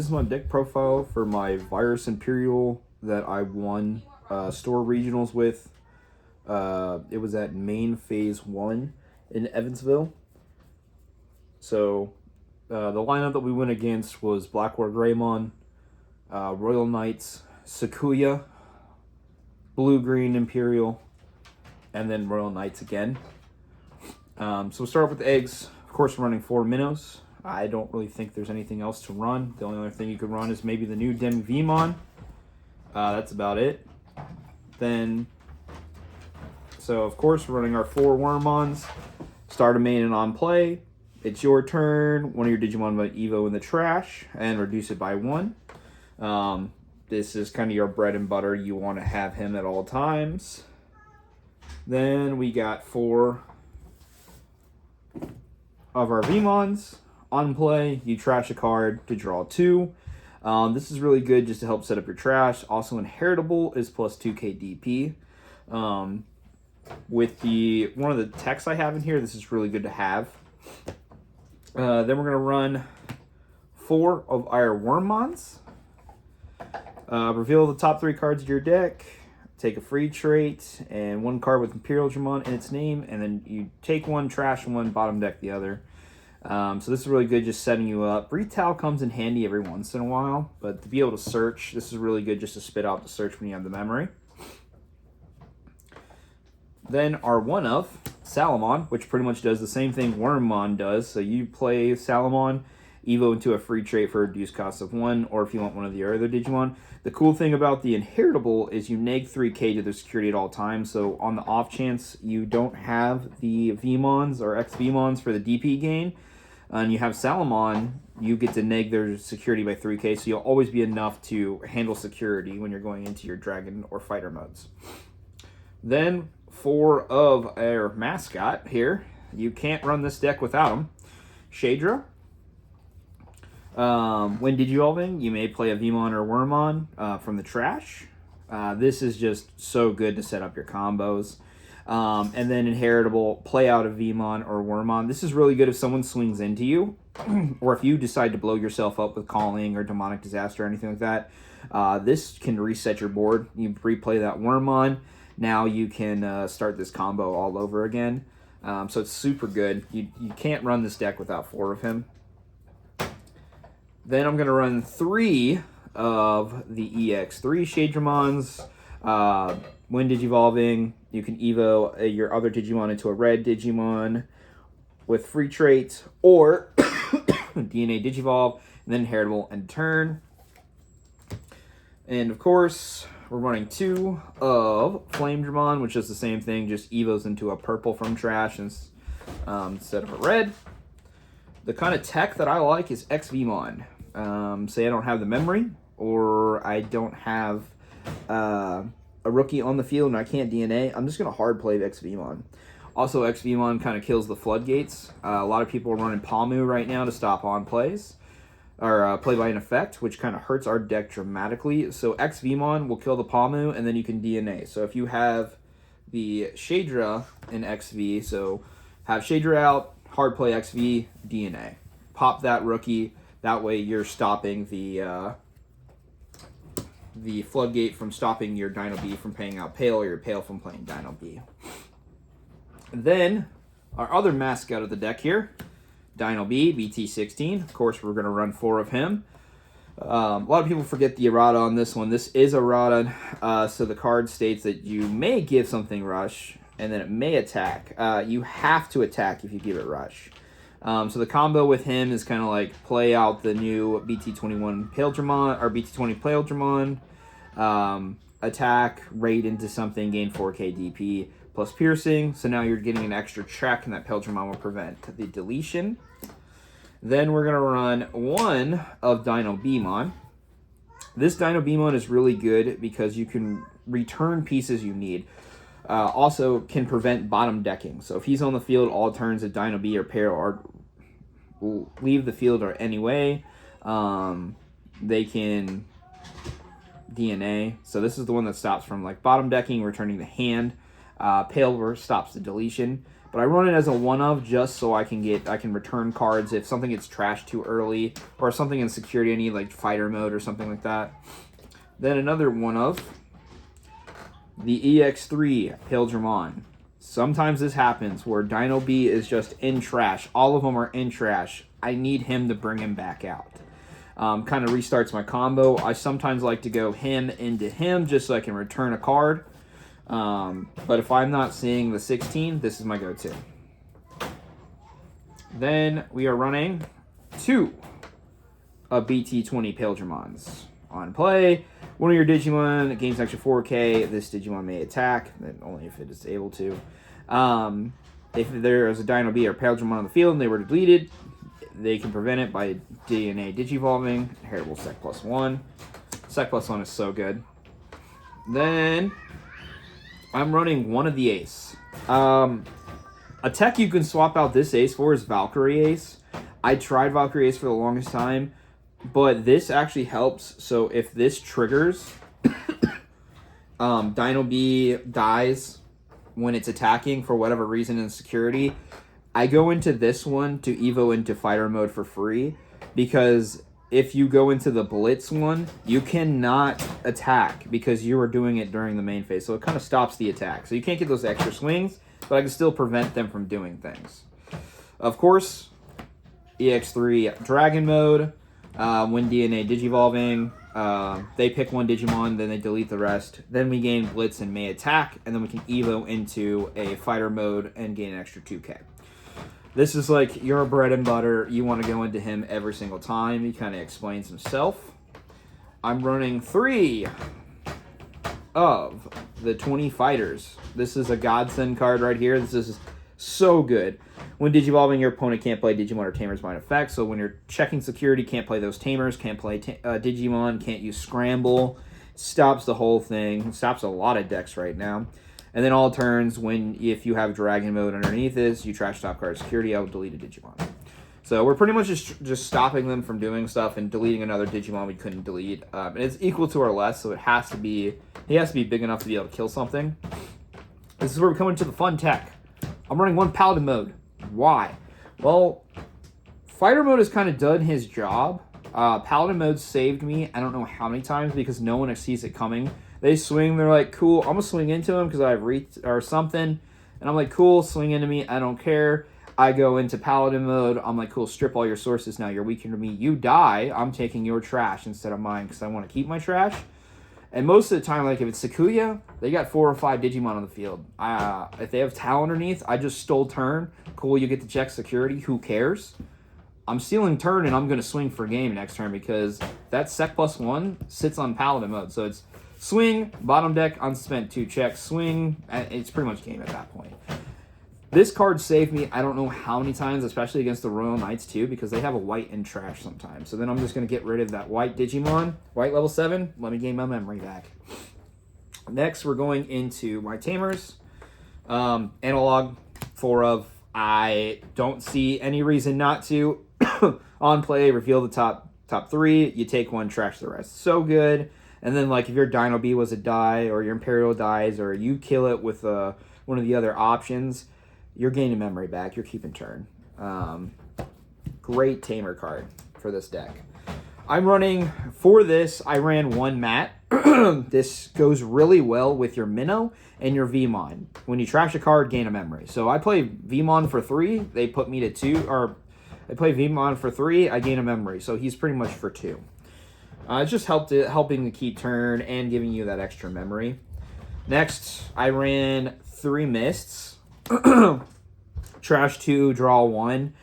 This is my deck profile for my Virus Imperial that I won store regionals with. It was at main phase 1 in Evansville. So the lineup that we went against was Imperialdramon, Royal Knights, Sakuya, Blue-Green Imperial, and then Royal Knights again. So we'll start off with the eggs. Of course, we're running 4 minnows. I don't really think there's anything else to run. The only other thing you could run is maybe the new Vmon. That's about it. Then, so of course, we're running our 4 Wormmons. Start a main and on play. It's your turn. One of your Digimon might Evo in the trash and reduce it by 1. This is kind of your bread and butter. You want to have him at all times. Then we got 4 of our Vmons. On play, you trash a card to draw 2. This is really good just to help set up your trash. Also, inheritable is plus 2k DP. With one of the techs I have in here, this is really good to have. Then we're going to run 4 of our Wormmons. Reveal the top 3 cards of your deck. Take a free trait and 1 card with Imperialdramon in its name. And then you take 1, trash 1, bottom deck the other. So this is really good just setting you up. Retail comes in handy every once in a while. But to be able to search, this is really good just to spit out the search when you have the memory. Then our 1 of Salamon, which pretty much does the same thing Wormmon does. So you play Salamon, Evo into a free trait for a reduced cost of 1, or if you want one of the other Digimon. The cool thing about the inheritable is you neg 3k to their security at all times. So on the off chance you don't have the Vmons or X-Vmons for the DP gain, and you have Salamon, you get to neg their security by 3k. So you'll always be enough to handle security when you're going into your Dragon or Fighter modes. Then 4 of our mascot here. You can't run this deck without him. Shadra. When Digivolving, you may play a Vmon or Wormmon from the trash. This is just so good to set up your combos. And then inheritable, play out a Vmon or Wormmon. This is really good if someone swings into you, or if you decide to blow yourself up with Calling or Demonic Disaster or anything like that. This can reset your board. You replay that Wormmon. Now you can start this combo all over again. So it's super good. You can't run this deck without 4 of him. Then I'm going to run 3 of the EX3 Shadramons. When Digivolving, you can Evo your other Digimon into a red Digimon with free traits, or DNA Digivolve, and then Inheritable and turn. And of course, we're running 2 of Flamedramon, which is the same thing, just Evos into a purple from trash instead of a red. The kind of tech that I like is X-Vmon. Say I don't have the memory, or I don't have a rookie on the field and I can't DNA, I'm just going to hard play X-Vmon. Also, X-Vmon kind of kills the floodgates. A lot of people are running Palmu right now to stop on plays, or play by an effect, which kind of hurts our deck dramatically. So X-Vmon will kill the Palmu, and then you can DNA. So if you have the Shadra in XV, so have Shadra out, hard play XV, DNA. Pop that rookie. That way you're stopping the floodgate from stopping your Dino B from paying out Pale, or your Pale from playing Dino B. Then, our other mascot of the deck here, Dino B, BT16. Of course, we're going to run 4 of him. A lot of people forget the errata on this one. This is errata, so the card states that you may give something rush, and then it may attack. You have to attack if you give it rush. So the combo with him is kind of like play out the new BT21 Imperialdramon, or BT20 Imperialdramon, attack, raid into something, gain 4k DP, plus piercing. So now you're getting an extra check, and that Imperialdramon will prevent the deletion. Then we're going to run 1 of Dino Bmon. This Dino Bmon is really good because you can return pieces you need. Also can prevent bottom decking. So if he's on the field all turns that Dino B or Pair will leave the field or anyway, they can DNA. So this is the one that stops from like bottom decking, returning the hand. Pale stops the deletion. But I run it as a one-of just so I can return cards if something gets trashed too early, or something in security I need, like fighter mode or something like that. Then another one-of, the EX3 Imperialdramon. Sometimes this happens where Dino B is just in trash. All of them are in trash. I need him to bring him back out. Kind of restarts my combo. I sometimes like to go him into him just so I can return a card. But if I'm not seeing the 16, this is my go-to. Then we are running 2 of BT20 Imperialdramons. On play, one of your Digimon gains extra 4K. This Digimon may attack, only if it is able to. If there is a Dino B or Imperialdramon on the field and they were deleted, they can prevent it by DNA Digivolving. Heritable Sec +1. Sec +1 is so good. Then I'm running one of the Ace. A tech you can swap out this Ace for is Valkyrie Ace. I tried Valkyrie Ace for the longest time, but this actually helps. So if this triggers, Dino B dies when it's attacking for whatever reason in security, I go into this one to Evo into fighter mode for free, because if you go into the Blitz one, you cannot attack because you are doing it during the main phase. So it kind of stops the attack. So you can't get those extra swings, but I can still prevent them from doing things. Of course, EX3 Dragon mode. When DNA Digivolving, they pick one Digimon, then they delete the rest. Then we gain Blitz and May attack, and then we can Evo into a fighter mode and gain an extra 2K. This is like your bread and butter. You want to go into him every single time. He kind of explains himself. I'm running 3 of the 20 fighters. This is a godsend card right here. This is so good. When Digivolving, your opponent can't play Digimon or Tamers by effect. So when you're checking security, can't play those Tamers, can't play Digimon, can't use Scramble. Stops the whole thing. Stops a lot of decks right now. And then all turns, if you have Dragon mode underneath this, you trash top card security, I will delete a Digimon. So we're pretty much just stopping them from doing stuff and deleting another Digimon we couldn't delete. And it's equal to or less, so he has to be big enough to be able to kill something. This is where we come into the fun tech. I'm running 1 Paladin mode. Why? Well, fighter mode has kind of done his job. Paladin mode saved me I don't know how many times because no one sees it coming. They swing, they're like, cool, I'm going to swing into him because I have reach or something. And I'm like, cool, swing into me, I don't care. I go into Paladin mode, I'm like, cool, strip all your sources now, you're weaker to me. You die, I'm taking your trash instead of mine because I want to keep my trash. And most of the time, like if it's Sakuya, they got 4 or 5 Digimon on the field. If they have Tal underneath, I just stole turn. Cool, you get to check security, who cares? I'm stealing turn and I'm going to swing for game next turn because that Sec +1 sits on Paladin mode. So it's swing, bottom deck, unspent 2 checks, swing. It's pretty much game at that point. This card saved me I don't know how many times, especially against the Royal Knights too, because they have a white and trash sometimes. So then I'm just going to get rid of that white Digimon, white level 7, let me gain my memory back. Next, we're going into my Tamers. Analog, 4 of. I don't see any reason not to. On play, reveal the top 3. You take 1, trash the rest. So good. And then, like, if your Dino B was a die, or your Imperial dies, or you kill it with one of the other options, you're gaining memory back. You're keeping turn. Great Tamer card for this deck. I'm running, for this, I ran 1 Mat. This goes really well with your Minnow and your Vmon. When you trash a card, gain a memory. So I play Vmon for 3. They put me to 2, or I play Vmon for 3. I gain a memory. So he's pretty much for 2. It's just helping to keep turn and giving you that extra memory. Next, I ran 3 Mists. Trash 2, draw 1.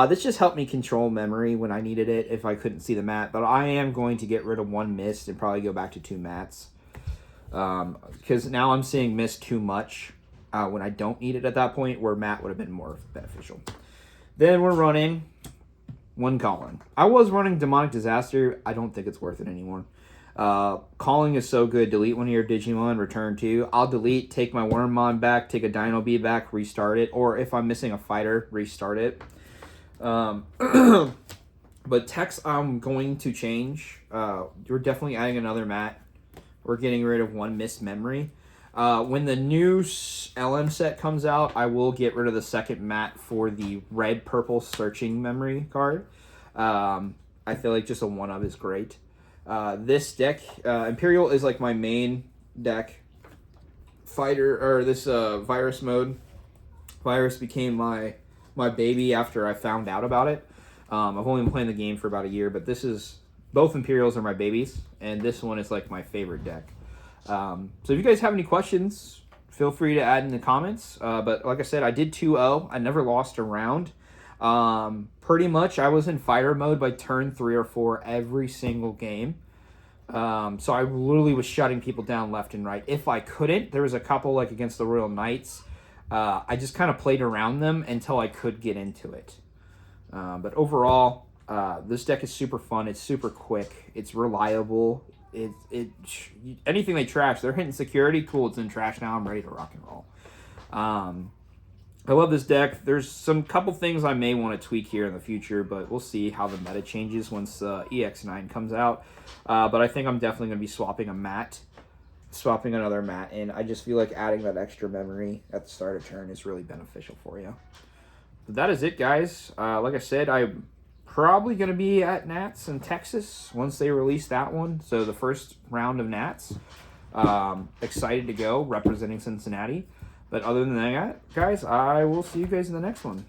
This just helped me control memory when I needed it if I couldn't see the mat. But I am going to get rid of 1 Mist and probably go back to 2 Mats. Because now I'm seeing Mist too much when I don't need it at that point, where Mat would have been more beneficial. Then we're running 1 Colin. I was running Demonic Disaster. I don't think it's worth it anymore. Calling is so good. Delete one of your Digimon, return 2. I'll delete, take my Wormmon back, take a Dino B back, restart it. Or if I'm missing a fighter, restart it. But techs I'm going to change. We're definitely adding another Mat. We're getting rid of 1 Missed Memory. When the new LM set comes out, I will get rid of the second mat for the red-purple searching memory card. I feel like just a one-of is great. This deck, Imperial is like my main deck. Fighter, or this virus mode. Virus became my baby after I found out about it. I've only been playing the game for about a year, but both Imperials are my babies, and this one is like my favorite deck. So if you guys have any questions, feel free to add in the comments. But like I said, I did 2-0. I never lost a round. Pretty much I was in fighter mode by turn 3 or 4 every single game. So I literally was shutting people down left and right. If I couldn't, there was a couple like against the Royal Knights. I just kind of played around them until I could get into it. But overall, this deck is super fun. It's super quick. It's reliable. Anything they trash, they're hitting security. Cool, it's in trash now. I'm ready to rock and roll. I love this deck. There's some couple things I may want to tweak here in the future, but we'll see how the meta changes once EX9 comes out. But I think I'm definitely going to be swapping another mat, and I just feel like adding that extra memory at the start of turn is really beneficial for you. But that is it, guys. Like I said, I'm probably going to be at Nats in Texas once they release that one. So the first round of Nats. Excited to go, representing Cincinnati. But other than that, guys, I will see you guys in the next one.